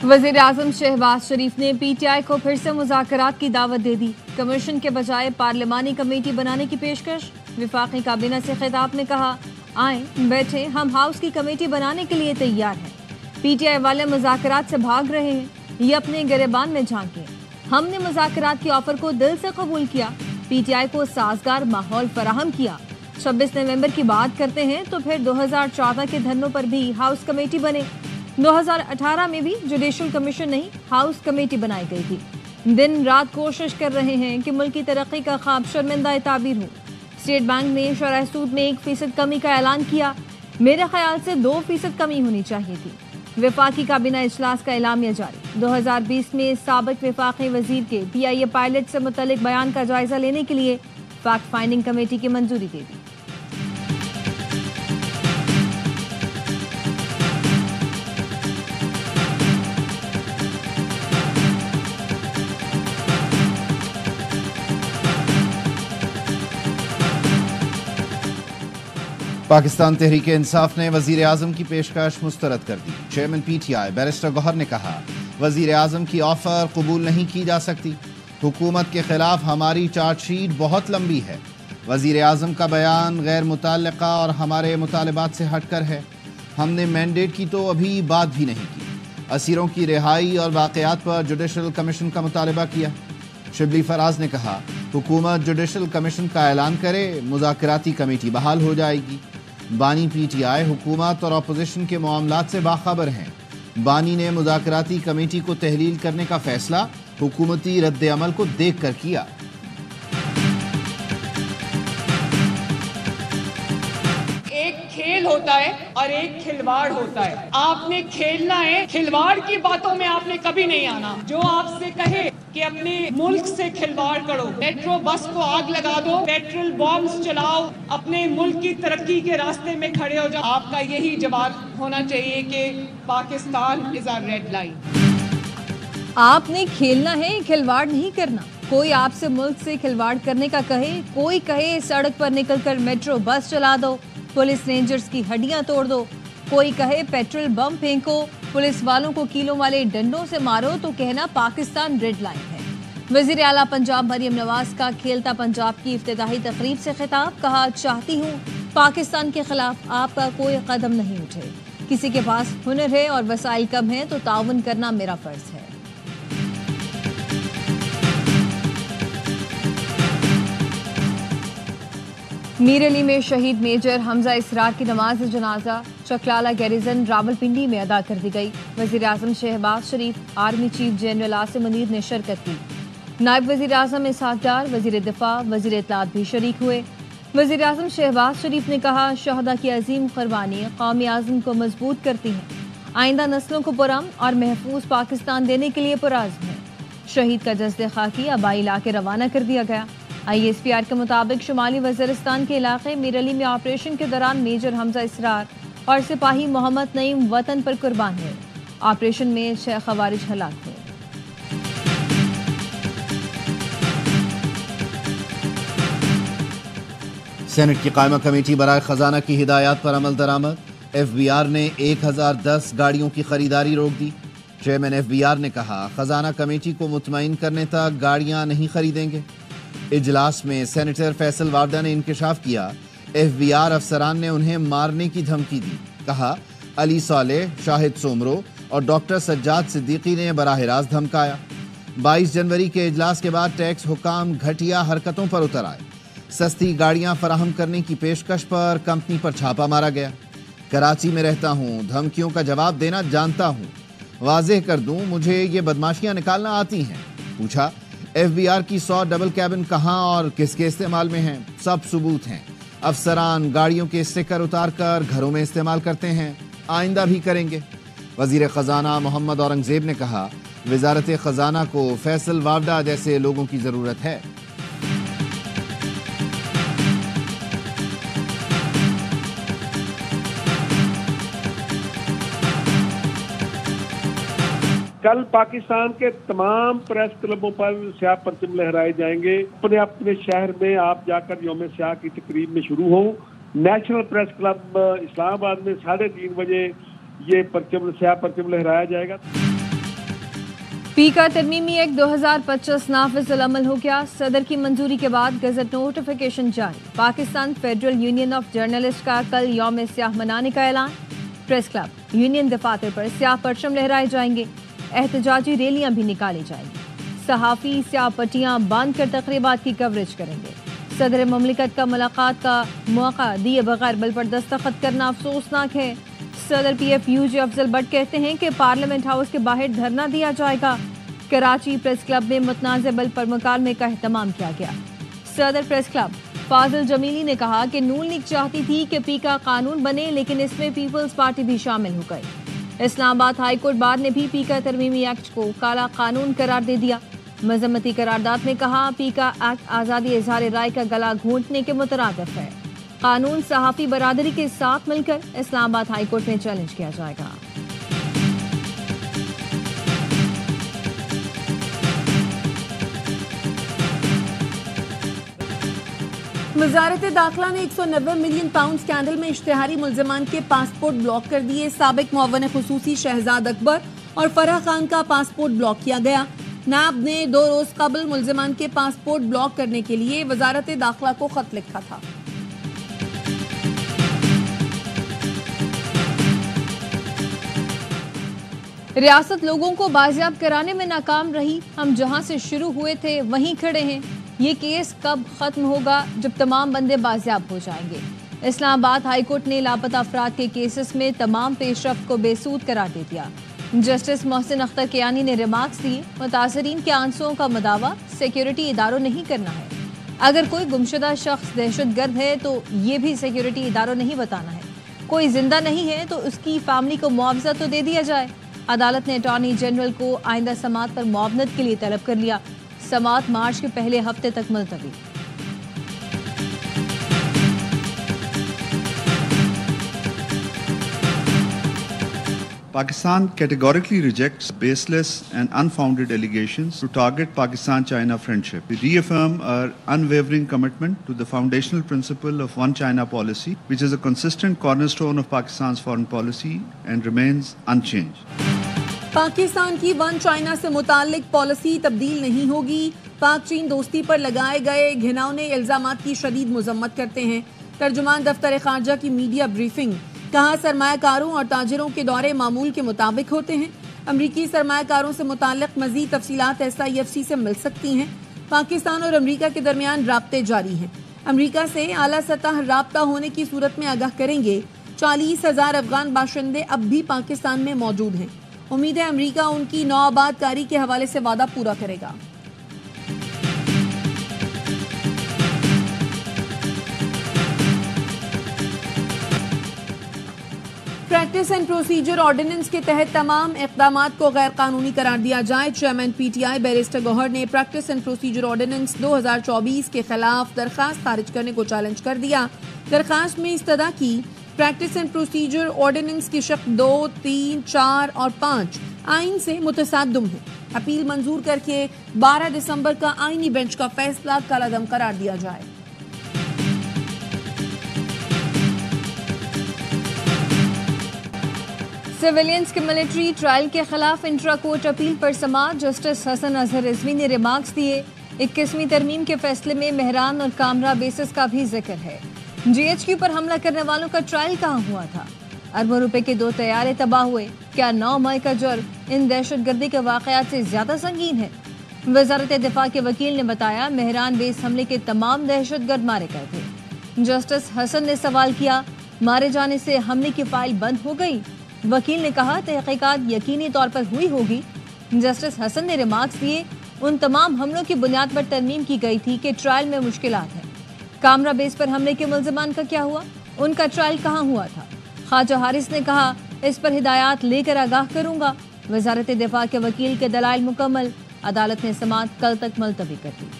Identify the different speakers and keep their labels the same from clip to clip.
Speaker 1: वज़ीर आज़म शहबाज शरीफ ने PTI को फिर से मुज़ाकरात की दावत दे दी। कमीशन के बजाय पार्लिमानी कमेटी बनाने की पेशकश। वफाकी काबीना से खिताब में कहा, आएं बैठे, हम हाउस की कमेटी बनाने के लिए तैयार हैं। PTI वाले मुज़ाकरात से भाग रहे हैं, ये अपने गिरेबान में झांके। हमने मुज़ाकरात की ऑफर को दिल से कबूल किया, PTI को साजगार माहौल फराहम किया। 26 नवंबर की बात करते हैं तो फिर 2014 के धरनों पर भी हाउस कमेटी बने। 2018 में भी जुडिशल कमीशन नहीं, हाउस कमेटी बनाई गई थी। दिन रात कोशिश कर रहे हैं कि मुल्क की तरक्की का ख्वाब शर्मिंदा ताबीर हो। स्टेट बैंक ने शरह सूद में 1% कमी का ऐलान किया। मेरे ख्याल से 2% कमी होनी चाहिए थी। वफाकी काबीना इजलास का एलामिया जारी। 2020 में साबिक वफाकी वजीर के PIA पायलट से मुतल्लिक बयान का जायजा लेने के लिए फैक्ट फाइंडिंग कमेटी की मंजूरी दे दी।
Speaker 2: पाकिस्तान तहरीक इंसाफ ने वजीर आजम की पेशकश मुस्तरद कर दी। चेयरमैन PTI बैरिस्टर गौहर ने कहा, वजीर आजम की ऑफर कबूल नहीं की जा सकती। हुकूमत के खिलाफ हमारी चार्जशीट बहुत लंबी है। वजीर आजम का बयान गैर मुतल्लिका और हमारे मुतालबात से हटकर है। हमने मैंडेट की तो अभी बात भी नहीं की। असीरों की रिहाई और वाक़यात पर जुडिशल कमीशन का मुतालबा किया। शिबली फराज ने कहा, हुकूमत जुडिशल कमीशन का ऐलान करे, मुज़ाकराती कमेटी बहाल हो जाएगी। बानी PTI हुकूमत और अपोजिशन के मामलात से बाखबर हैं। बानी ने मुज़ाकराती कमेटी को तहलील करने का फैसला हुकूमती रद्द अमल को देख कर किया।
Speaker 3: एक खेल होता है और एक खिलवाड़ होता है। आपने खेलना है, खिलवाड़ की बातों में आपने कभी नहीं आना। जो आपसे कहे कि अपने मुल्क से खिलवाड़ करो, मेट्रो बस को आग लगा दो, पेट्रोल बॉम्ब्स चलाओ, अपने मुल्क की तरक्की के रास्ते में खड़े हो जाओ, आपका यही जवाब होना चाहिए कि Pakistan is a red line.
Speaker 1: आपने खेलना है, खिलवाड़ नहीं करना। कोई आपसे मुल्क से खिलवाड़ करने का कहे, कोई कहे सड़क पर निकलकर मेट्रो बस चला दो, पुलिस रेंजर्स की हड्डियां तोड़ दो, कोई कहे पेट्रोल बम फेंको, पुलिस वालों को कीलों वाले डंडों से मारो, तो कहना पाकिस्तान रेड लाइन है। वजीर आला पंजाब मरियम नवाज का खेलता पंजाब की इफ्तिताही तकरीब से खिताब। कहा, चाहती हूँ पाकिस्तान के खिलाफ आपका कोई कदम नहीं उठे। किसी के पास हुनर है और वसाइल कम है तो ताउन करना मेरा फर्ज है। मीर अली में शहीद मेजर हमजा इसरार की नमाज जनाजा चकलाला गैरिजन रावलपिंडी में अदा कर दी गई। वजीर आजम Shehbaz Sharif, army chief general Asim Munir ने शिरकत की। नायब वजीर आजम इसहाक डार, वजीर दिफा, वजीर इत्तलात भी शरीक हुए। वजीर आजम शहबाज शरीफ ने कहा, शहदा की अजीम कुर्बानी कौमी आज़म को मजबूत करती है। आइंदा नस्लों को पुरअमन और महफूज पाकिस्तान देने के लिए पुरआज़्म है। शहीद का जस्द खाकी आबाई इलाके रवाना कर दिया गया। ISPR के मुताबिक शुमाली वज़ीरिस्तान के इलाके मीर अली में ऑपरेशन के दौरान मेजर हमजा इसरार और सिपाही मोहम्मद नईम वतन पर कुर्बान हुए। ऑपरेशन में 6 खवारिज हलाक हुए।
Speaker 2: सेनेट की कायमा कमेटी बराए खजाना की हिदायत पर अमल दरामद। FBR ने 1010 गाड़ियों की खरीदारी रोक दी। चेयरमैन FBR ने कहा, खजाना कमेटी को मुतमईन करने तक गाड़ियां नहीं खरीदेंगे। इजलास में सेनेटर फैसल वारदा ने इंकशाफ किया, FBR अफसरान ने उन्हें मारने की धमकी दी। कहा, अली सालेह, शाहिद सोमरो और डॉक्टर सज्जाद सिद्दीकी ने बराह रास्त धमकाया। 22 जनवरी के इजलास के बाद टैक्स हुकाम घटिया हरकतों पर उतर आए। सस्ती गाड़ियां फराहम करने की पेशकश पर कंपनी पर छापा मारा गया। कराची में रहता हूं, धमकियों का जवाब देना जानता हूं। वाज़ेह कर दूं, मुझे ये बदमाशियां निकालना आती हैं। पूछा, FBR की 100 डबल कैबिन कहां और किसके इस्तेमाल में हैं? सब सबूत हैं। अफसरान गाड़ियों के स्टिकर उतार कर घरों में इस्तेमाल करते हैं, आइंदा भी करेंगे। वजीर खजाना मोहम्मद औरंगजेब ने कहा, वजारत खजाना को फैसल वावडा जैसे लोगों की जरूरत है।
Speaker 4: कल पाकिस्तान के तमाम प्रेस क्लबों पर स्याह परचम लहराए जाएंगे। अपने अपने शहर में आप जाकर यौम स्याह की तकरीब में शुरू हो। नेशनल प्रेस क्लब इस्लामाबाद में 3:30 बजे ये स्याह परचम लहराया जाएगा।
Speaker 1: पीका तरमीमी एक्ट 2025 नाफिज अमल हो गया। सदर की मंजूरी के बाद गजट नोटिफिकेशन जारी। Pakistan federal union of journalist का कल यौम स्याह मनाने का ऐलान। प्रेस क्लब, यूनियन दफातर पर स्याह परचम लहराए जाएंगे। एहतजाजी रैलियां भी निकाली जाएंगी। सहाफ़ी स्याह पट्टियां बांध कर तकरीबात की कवरेज करेंगे। सदर ममलिकत का मुलाकात का मौका दिए बगैर बिल पर दस्तखत करना अफसोसनाक है। सदर PFUJ अफजल भट्ट कहते हैं कि पार्लियामेंट हाउस के बाहर धरना दिया जाएगा। कराची प्रेस क्लब में मुतनाज़ बिल पर मुकालमे का एहतमाम किया गया। सदर प्रेस क्लब फाजिल जमीली ने कहा कि नून लीग चाहती थी कि पीका कानून बने, लेकिन इसमें पीपल्स पार्टी भी शामिल हो गई। इस्लामाबाद हाई कोर्ट बार ने भी पीका तरमीमी एक्ट को काला कानून करार दे दिया। मजम्मती करारदाद में कहा पीका एक्ट आज़ादी इज़हार राय का गला घोंटने के मुतरादिफ है। कानून सहाफ़ी बरादरी के साथ मिलकर इस्लामाबाद हाई कोर्ट में चैलेंज किया जाएगा।
Speaker 5: वजारत दाखिला ने 190 मिलियन पाउंड स्कैंडल में इश्तिहारी मुल्ज़िमान के पासपोर्ट ब्लॉक कर दिए। साबिक मुअव्विन खुसूसी शहजाद अकबर और फराह खान का पासपोर्ट ब्लॉक किया गया। नाब ने 2 रोज कबल मुल्ज़िमान के पासपोर्ट ब्लॉक करने के लिए वजारत दाखिला को खत लिखा था।
Speaker 1: रियासत लोगों को बाजियाब कराने में नाकाम रही। हम जहां से शुरू हुए थे वहीं खड़े हैं। ये केस कब खत्म होगा? जब तमाम बंदे बाजियाब हो जाएंगे। इस्लामाबाद हाई कोर्ट ने लापता अफराद के केसेस में तमाम पेशरफ्त को बेसूद करार दे दिया। जस्टिस मोहसिन अख्तर कियानी ने रिमार्क्स दिए, मुतासरीन के आंसुओं का मदावा सिक्योरिटी इदारों नहीं करना है। अगर कोई गुमशुदा शख्स दहशतगर्द है तो ये भी सिक्योरिटी इदारों नहीं बताना है। कोई जिंदा नहीं है तो उसकी फैमिली को मुआवजा तो दे दिया जाए। अदालत ने अटॉर्नी जनरल को आइंदा समाअत पर मुआवनत के लिए तलब कर लिया। समाअत मार्च के पहले हफ्ते तक मुलतवी।
Speaker 6: Pakistan categorically rejects baseless and unfounded allegations to target Pakistan-China friendship. We reaffirm our unwavering commitment to the foundational principle of One China policy, which is a consistent cornerstone of Pakistan's foreign policy and remains unchanged.
Speaker 5: Pakistan की one China से मुताल्लिक policy तब्दील नहीं होगी। पाक चीन दोस्ती पर लगाए गए घिनौने इल्जामात की शदीद मजम्मत करते हैं। तर्जुमान दफ्तर खारजा की मीडिया ब्रीफिंग, कहा सरमायाकारों और ताजिरों के दौरे मामूल के मुताबिक होते हैं। अमरीकी सरमायाकारों से मुताल्लिक मजीद तफसीलात SIFC से मिल सकती हैं। पाकिस्तान और अमरीका के दरमियान राब्ते जारी हैं। अमरीका से आला सतह राब्ता होने की सूरत में आगाह करेंगे। 40,000 अफगान बाशिंदे अब भी पाकिस्तान में मौजूद हैं। उम्मीद है अमरीका उनकी नौआबादकारी के हवाले से वादा पूरा करेगा। प्रैक्टिस एंड प्रोसीजर ऑर्डिनेंस के तहत तमाम इक़दामात को गैर कानूनी करार दिया जाए। चेयरमैन PTI बैरिस्टर गौहर ने प्रैक्टिस एंड प्रोसीजर ऑर्डिनेंस 2024 के खिलाफ दरखास्त खारिज करने को चैलेंज कर दिया। दरखास्त में इस्तदा की प्रैक्टिस एंड प्रोसीजर ऑर्डिनेंस की शक्ल 2, 3, 4 और 5 आइन से मुतसाद्दुम है। अपील मंजूर करके 12 दिसंबर का आईनी बेंच का फैसला कलअदम करार दिया जाए।
Speaker 1: सिविलियंस के मिलिट्री ट्रायल के खिलाफ इंट्रा कोर्ट अपील पर समाअत। जस्टिस हसन अजहर रिजवी ने रिमार्क्स दिए। 21वीं तरमीम के फैसले में मेहरान और कामरा बेसिस का भी जिक्र है। GHQ पर हमला करने वालों का ट्रायल कहाँ हुआ था? अरबों रुपए के 2 तैयारे तबाह हुए। क्या 9 मई का जुर्म इन दहशतगर्दी के वाकयात से ज्यादा संगीन है? वजारत दिफा के वकील ने बताया मेहरान बेस हमले के तमाम दहशतगर्द मारे गए थे। जस्टिस हसन ने सवाल किया, मारे जाने से हमले की फाइल बंद हो गई? वकील ने कहा तहकीकात यकीनी तौर पर हुई होगी। जस्टिस हसन ने रिमार्क्स दिए, उन तमाम हमलों की बुनियाद पर तरमीम की गई थी कि ट्रायल में मुश्किलात हैं। कामरा बेस पर हमले के मुल्ज़िमान का क्या हुआ? उनका ट्रायल कहाँ हुआ था? ख्वाजा हारिस ने कहा, इस पर हिदायत लेकर आगाह करूंगा। वजारत दिफा के वकील के दलाइल मुकम्मल। अदालत ने समाअत कल तक मुलतवी कर दी।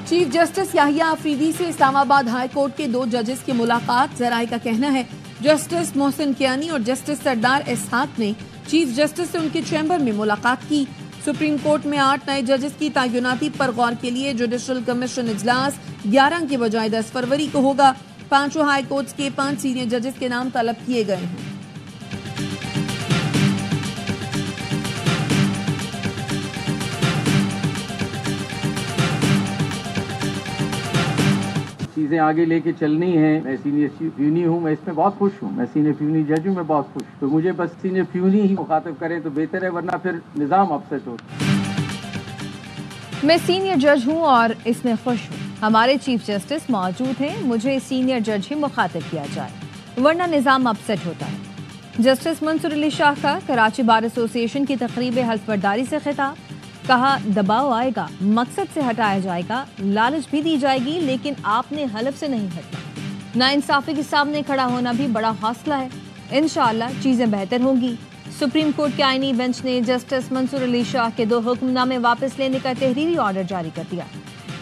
Speaker 5: चीफ जस्टिस याहिया अफरीदी से इस्लामाबाद हाई कोर्ट के 2 जजेस की मुलाकात। जराये का कहना है जस्टिस मोहसिन कियानी और जस्टिस सरदार इसहाक ने चीफ जस्टिस से उनके चैम्बर में मुलाकात की। सुप्रीम कोर्ट में 8 नए जजेस की तैनाती पर गौर के लिए जुडिशल कमीशन इजलास 11 के बजाय 10 फरवरी को होगा। 5 हाई कोर्ट्स के 5 सीनियर जजेस के नाम तलब किए गए हैं।
Speaker 7: चीज़ें आगे लेके चलनी है। मैं सीनियर फ्यूनी हूँ, मैं इसमें बहुत खुश हूँ। मैं सीनियर फ्यूनी जज हूँ, मैं बहुत खुश। तो मुझे बस सीनियर फ्यूनी ही मुखातिब करें तो बेहतर है, वरना फिर निज़ाम अपसेट हो।
Speaker 1: मैं सीनियर जज हूँ और इसमें खुश हूँ। हमारे चीफ जस्टिस मौजूद हैं, मुझे सीनियर जज ही मुखातिब किया जाए, वरना निज़ाम अपसेट होता है। जस्टिस मंसूर अली शाह का कराची बार एसोसिएशन की तकरीब हल्फबरदारी से खिताब। कहा, दबाव आएगा, मकसद से हटाया जाएगा, लालच भी दी जाएगी, लेकिन आपने हलफ से नहीं हटना। नाइंसाफी के सामने खड़ा होना भी बड़ा हौसला है। इंशाअल्लाह चीजें बेहतर होंगी। सुप्रीम कोर्ट के आईनी बेंच ने जस्टिस मंसूर अली शाह के 2 हुक्मनामे वापस लेने का तहरीरी ऑर्डर जारी कर दिया।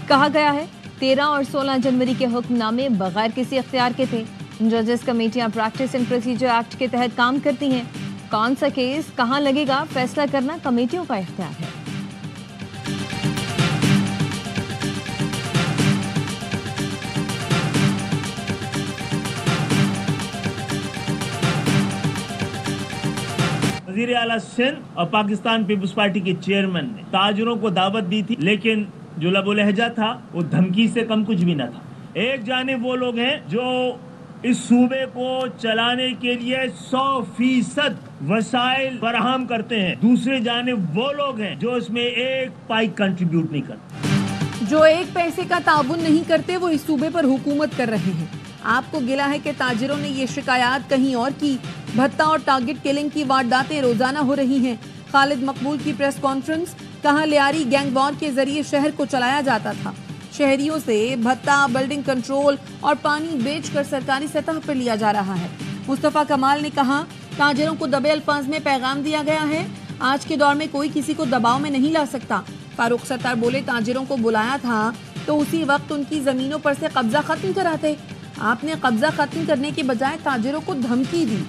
Speaker 1: कहा गया है 13 और 16 जनवरी के हुक्मनामे बगैर किसी इख्तियार के थे। जजेस कमेटियां प्रैक्टिस एंड प्रोसीजर एक्ट के तहत काम करती हैं। कौन सा केस कहां लगेगा, फैसला करना कमेटियों का इख्तियार है।
Speaker 8: वज़ीर आला सिंध और पाकिस्तान पीपल्स पार्टी के चेयरमैन ने ताजरों को दावत दी थी, लेकिन जो लबो लहजा था वो धमकी से कम कुछ भी न था। एक जानिब वो लोग हैं जो इस सूबे को चलाने के लिए 100% वसाइल फराहम करते हैं, दूसरी जानिब वो लोग हैं जो इसमें एक पाई कंट्रीब्यूट नहीं करते।
Speaker 5: जो एक पैसे का ताउन नहीं करते वो इस सूबे पर हुकूमत कर रहे हैं। आपको गिला है कि ताजिरों ने ये शिकायत कहीं और की। भत्ता और टारगेट किलिंग की वारदातें रोजाना हो रही हैं। खालिद मकबूल की प्रेस कॉन्फ्रेंस। कहा, लियारी गैंग वॉर के जरिए शहर को चलाया जाता था। शहरियों से भत्ता, बिल्डिंग कंट्रोल और पानी बेचकर सरकारी सतह पर लिया जा रहा है। मुस्तफा कमाल ने कहा, ताजिरों को दबे अल्फाज में पैगाम दिया गया है। आज के दौर में कोई किसी को दबाव में नहीं ला सकता। फारूक सत्तार बोले, ताजिरों को बुलाया था तो उसी वक्त उनकी जमीनों पर से कब्जा खत्म कराते। आपने कब्जा खत्म करने के बजाय ताजिरों को धमकी दी।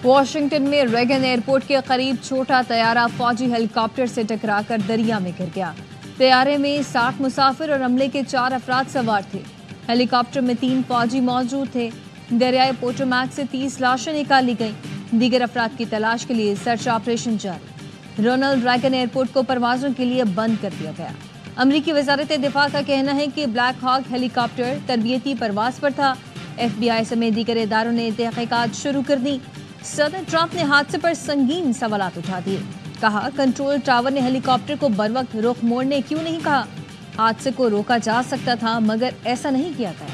Speaker 1: वाशिंगटन में रेगन एयरपोर्ट के करीब छोटा तैयारा फौजी हेलीकॉप्टर से टकराकर दरिया में गिर गया। तैयारे में 60 मुसाफिर और अमले के 4 अफराद सवार थे। हेलीकॉप्टर में 3 फौजी मौजूद थे। दरियाए पोटोमैक से 30 लाशें निकाली गईं। दीगर अफराद की तलाश के लिए सर्च ऑपरेशन जारी। रोनाल्ड रेगन एयरपोर्ट को परवाजों के लिए बंद कर दिया गया। अमरीकी वजारत दिफा का कहना है कि ब्लैक हॉक हेलीकॉप्टर तरबियती परवाज पर था। FBI समेत दीगर इदारों ने तहकीकात शुरू कर दी। सदर ट्रंप ने हादसे पर संगीन सवालात उठा दिए। कहा, कंट्रोल टावर ने हेलीकॉप्टर को बरवक्त रुख मोड़ने क्यों नहीं कहा। हादसे को रोका जा सकता था, मगर ऐसा नहीं किया गया।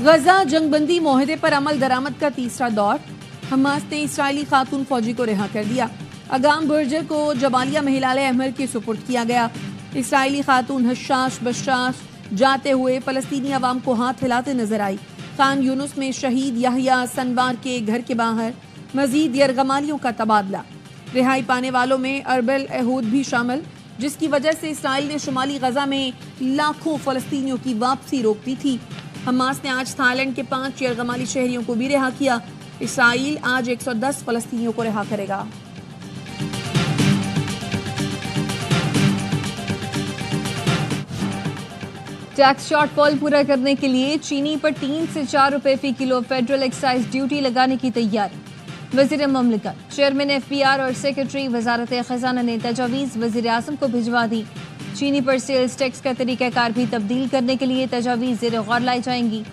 Speaker 5: गजा जंगबंदी मुआहदे पर अमल दरामद का तीसरा दौर। हमास ने इस्राएली खातून फौजी को रिहा कर दिया। अगाम बर्जर को जबालिया महिलाए अहमर के सुपुर्द किया गया। इस्राएली खातून हशाश बशाश जाते हुए फलस्तीनी अवाम को हाथ हिलाते नजर आई। खान यूनुस में शहीद याहिया सनवार के घर के बाहर मजीद यरगमालियों का तबादला। रिहाई पाने वालों में अरबल एहूद भी शामिल, जिसकी वजह से इसराइल ने शुमाली गजा में लाखों फलस्तीनियों की वापसी रोक दी थी। हमास ने आज थाईलैंड के 5 यरगमाली शहरियों को भी रिहा किया। इसराइल आज 110 फलस्तीनियों को रिहा करेगा।
Speaker 1: टैक्स शॉर्टफॉल पूरा करने के लिए चीनी पर 3 से 4 रुपए फी किलो फेडरल एक्साइज ड्यूटी लगाने की तैयारी। वजीर ममलिकत, चेयरमैन FBR और सेक्रेटरी वजारत खजाना ने तजावीज़ वजीर आज़म को भिजवा दी। चीनी पर सेल्स टैक्स का तरीक़ाकार भी तब्दील करने के लिए तजावीज़ ज़ेर गौर लाई जाएंगी।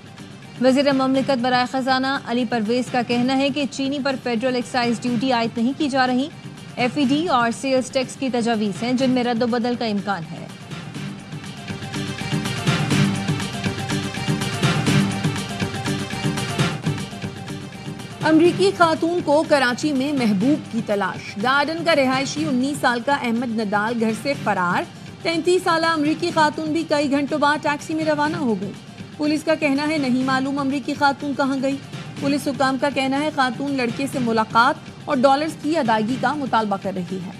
Speaker 1: वजीर ममलिकत बराए खजाना अली परवेज़ का कहना है कि चीनी पर फेडरल एक्साइज ड्यूटी आयद नहीं की जा रही। FED और सेल्स टैक्स की तजावीज़ हैं जिनमें रद्द-ओ-बदल का इम्कान है।
Speaker 5: अमरीकी खातून को कराची में महबूब की तलाश। गार्डन का रिहायशी 19 साल का अहमद नदाल घर से फरार। 33 साल अमरीकी खातून भी कई घंटों बाद टैक्सी में रवाना हो गई। पुलिस का कहना है नहीं मालूम अमरीकी खातून कहां गई। पुलिस हुकाम का कहना है खातून लड़के से मुलाकात और डॉलर्स की अदायगी का मुतालबा कर रही है।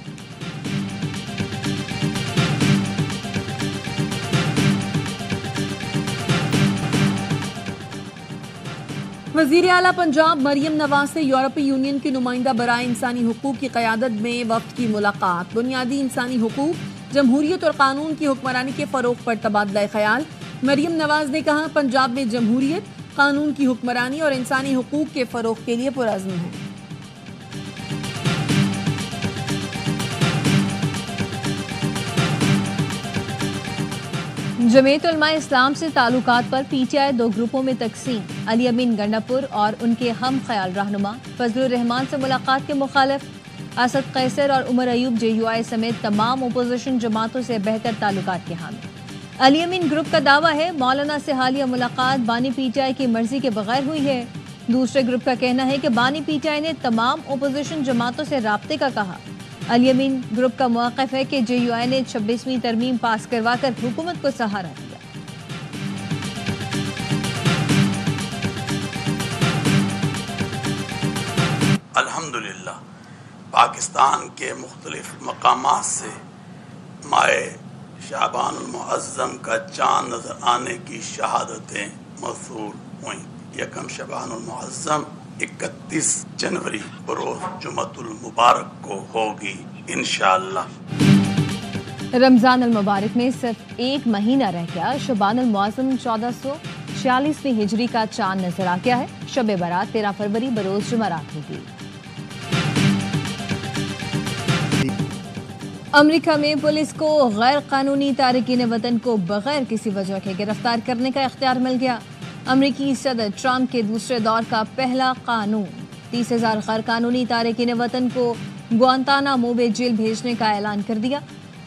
Speaker 5: وزیر اعلیٰ پنجاب مریم نواز سے یورپی یونین کی نمائندہ برائے انسانی حقوق کی قیادت میں وفد کی ملاقات۔ بنیادی انسانی حقوق، جمہوریت اور قانون کی حکمرانی کے فروغ پر تبادلہ خیال۔ مریم نواز نے کہا پنجاب میں جمہوریت، قانون کی حکمرانی اور انسانی حقوق کے فروغ کے لیے پرعزم ہے۔
Speaker 1: جمعیت علماء اسلام سے تعلقات پر پی ٹی آئی 2 گروپوں میں تقسیم۔ علی امین گنڈاپور اور ان کے ہم خیال رہنما فضل الرحمان سے ملاقات کے مخالف، اسد قیصر اور عمر ایوب جے یو آئی سمیت تمام اپوزیشن جماعتوں سے بہتر تعلقات کے حامی۔ علی امین گروپ کا دعویٰ ہے مولانا سے حالیہ ملاقات بانی پی ٹی آئی کی مرضی کے بغیر ہوئی ہے۔ دوسرے گروپ کا کہنا ہے کہ بانی پی ٹی آئی نے تمام اپوزیشن جماعتوں سے رابطے کا کہا۔ علی امین گروپ کا موقف ہے کہ جے یو آئی نے 26ویں ترمیم پاس کروا کر حکومت کو سہارا دیا۔
Speaker 9: الحمدللہ پاکستان کے مختلف مقامات سے ماہ شعبان المعظم کا چاند نظر آنے کی شہادتیں موصول ہوئیں۔ یکم شعبان المعظم 31 جنوری بروز جمعۃ المبارک کو ہوگی انشاءاللہ۔
Speaker 1: رمضان المبارک میں صرف 1 مہینہ رہ گیا۔ شعبان المعظم 1446 ہجری کا چاند نظر آ گیا ہے۔ شب برات 13 فروری بروز جمعرات ہوگی۔ امریکہ میں پولیس کو غیر قانونی تارکین وطن کو بغیر کسی وجہ کے گرفتار کرنے کا اختیار مل گیا۔ امریکی صدر ٹرمپ کے دوسرے دور کا پہلا قانون 30,000 غیر قانونی تارکین وطن کو گوانتانامو بے جیل بھیجنے کا اعلان کر دیا۔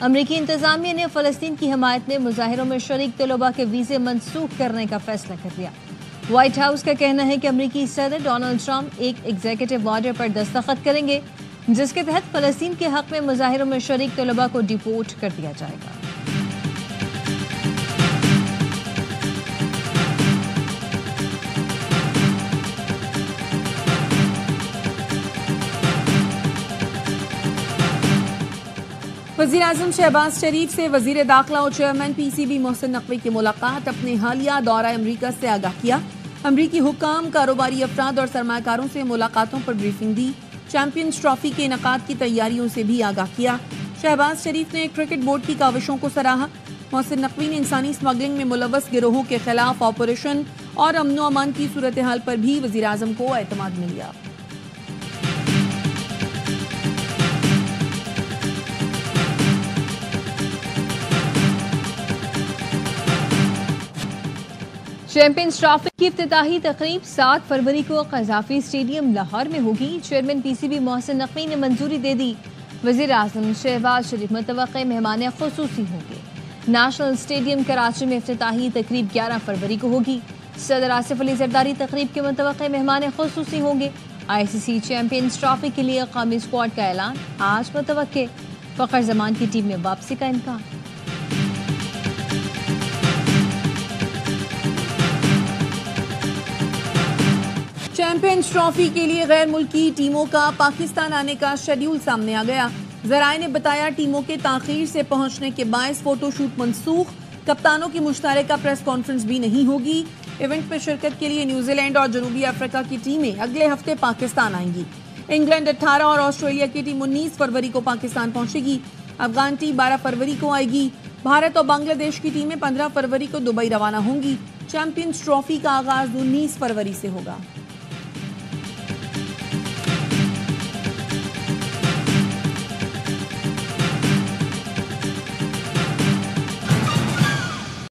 Speaker 1: امریکی انتظامیہ نے فلسطین کی حمایت میں مظاہروں میں شریک طلباء کے ویزے منسوخ کرنے کا فیصلہ کر لیا۔ وائٹ ہاؤس کا کہنا ہے کہ امریکی صدر ڈونلڈ ٹرمپ ایک ایگزیکٹو آرڈر پر دستخط کریں گے جس کے تحت فلسطین کے حق میں مظاہروں میں شریک طلباء کو ڈیپورٹ کر دیا جائے گا۔
Speaker 5: وزیر اعظم شہباز شریف سے وزیر داخلہ اور chairman P C B Mohsin Naqvi کی ملاقات۔ اپنے حالیہ دورہ امریکہ سے آگاہ کیا۔ امریکی حکام، کاروباری افراد اور سرمایہ کاروں سے ملاقاتوں پر بریفنگ دی۔ چیمپئنز ٹرافی کے انعقاد کی تیاریوں سے بھی آگاہ کیا۔ شہباز شریف نے کرکٹ بورڈ کی کاوشوں کو سراہا۔ محسن نقوی نے انسانی اسمگلنگ میں ملوث گروہوں کے خلاف آپریشن اور امن و امان کی صورتحال پر بھی وزیر اعظم کو اعتماد مل گیا۔
Speaker 1: چیمپئنز ٹرافی کی افتتاحی تقریب 7 فروری کو قذافی اسٹیڈیم لاہور میں ہوگی۔ Chairman P C B Mohsin Naqvi نے منظوری دے دی۔ وزیر اعظم شہباز شریف متوقع مہمان خصوصی ہوں گے۔ نیشنل اسٹیڈیم کراچی میں افتتاحی تقریب 11 فروری کو ہوگی۔ صدر آصف علی زرداری تقریب کے متوقع مہمان خصوصی ہوں گے۔ آئی سی سی چیمپئنز ٹرافی کے لیے قومی اسکواڈ کا اعلان آج متوقع۔ فخر زمان کی ٹیم میں واپسی کا امکان۔
Speaker 5: چیمپئنز ٹرافی کے لیے غیر ملکی ٹیموں کا پاکستان آنے کا شیڈیول سامنے آ گیا۔ ذرائع نے بتایا ٹیموں کے تاخیر سے پہنچنے کے باعث فوٹو شوٹ منسوخ، کپتانوں کی مشترکہ پریس کانفرنس بھی نہیں ہوگی۔ ایونٹ میں شرکت کے لیے نیوزی لینڈ اور جنوبی افریقہ کی ٹیمیں اگلے ہفتے پاکستان آئیں گی۔ انگلینڈ 18 اور آسٹریلیا کی ٹیم 19 فروری کو پاکستان پہنچے گی۔ افغان ٹیم 12 فروری کو آئے گی۔ بھارت اور بنگلہ دیش کی ٹیمیں 15 فروری کو دبئی روانہ ہوں گی۔ چیمپئنز ٹرافی کا آغاز 19 فروری سے ہوگا۔